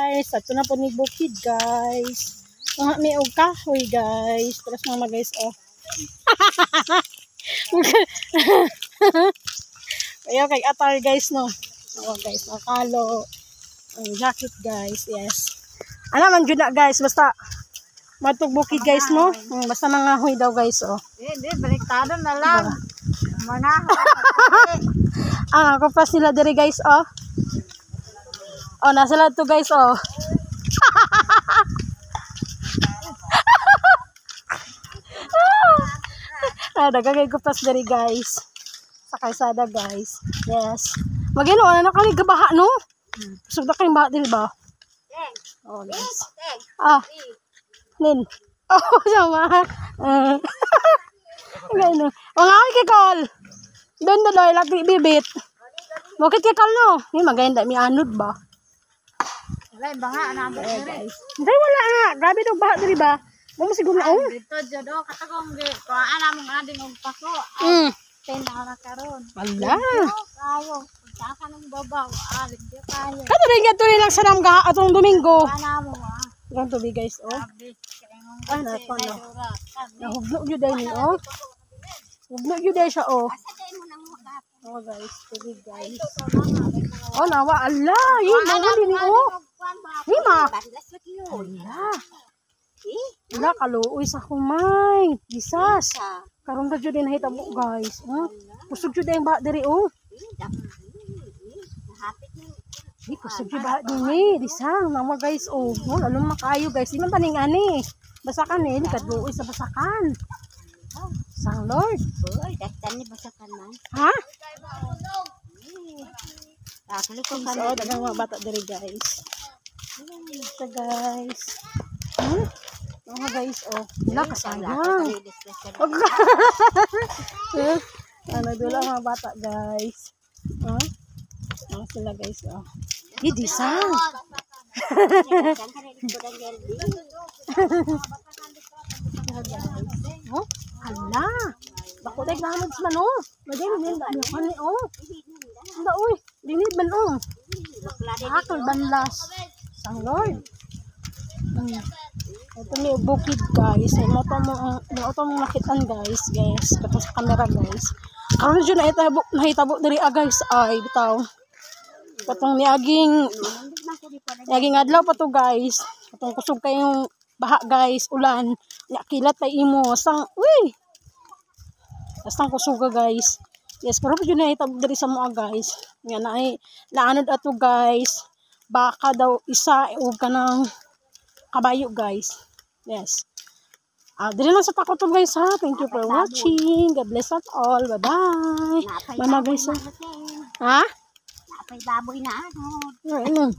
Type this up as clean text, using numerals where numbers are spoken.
guys. Ato na po ni bukid guys. Mga may og kahoy guys. Tapos mga guys oh. Ayo kay atar guys no. Oh guys, nakalo. Ang jacket guys. Yes. Ano man jud na guys basta matug bukid guys no. Basta mga hoy daw guys oh. Hindi, baliktado na lang. Manahan. Kupas nila diri guys oh. Oh, nasa lahat to guys oh. Dagagay kupas diri guys. Sa kalsada guys. Yes. Magino na kami gabaha no. Sugda kay baha diri ba? Oh guys. Nin. Oh, sama. Gano. Mga kikol. Doon daloy lagi bibit. Bakit kikol no? Ni maganda mi anod ba? Wala, baha na mo diri. Hindi wala nga. Grabe daw baha diri ba? Mo siguro na oh. Dito jodo katagong di. Kuan na mo ading og pako. Tena na karon. Wala. Kayo. Pagka nang babaw, ligdi kayo. Kato rin gato rin lang sa namga atong Domingo. Ana mo Yan to be guys oh. na pa no. Nahugno gyud dai ni oh. Hugno gyud dai siya oh. Oh guys, to be guys. Oh nawa ala, yun nawa din oh. Lima. Ala. Wala kaluoy sa kumay. Gisas. Karon ra jud din nahitabo guys. Kusog jud ang ba diri oh. Di kusog jud ba din ni disang nawa guys oh. Mo lalong makayo guys. Di man taning ani. Basakan ni kadluoy sa basakan. Sang Lord. Oy, daktan ni basakan man. Ha? Takli ko So, dagang mga bata diri guys. Ito guys. Mga guys, oh. Wala kasayang. Dula mga bata guys. Mga sila guys, oh. Hidisang. Oh, hala. Bako dahil naman sa man, oh. Magay mo yun, dahil oh. Anda, uy. Dinid man, oh. Akal banlas. Sang Lord. Ito may bukid guys. May auto mong nakitan guys. Guys, katong sa camera guys. Karon dyan nahitabo diri guys. Ay, bitaw. Katong niaging adlaw pa to guys. Katong kusog kayong baha guys. Ulan. Kilat tay imo. Sang, uy. Bastang kusuga guys. Yes, pero dyan nahitabo diri sa mga guys. Nga naanod ato guys. Baka daw isa o kanang kabayo guys. Yes. Dili lang sa takotom guys ha. Thank you for watching. God bless us all. Bye-bye. Mama guys. Ha? Napay baboy na ano. Ano?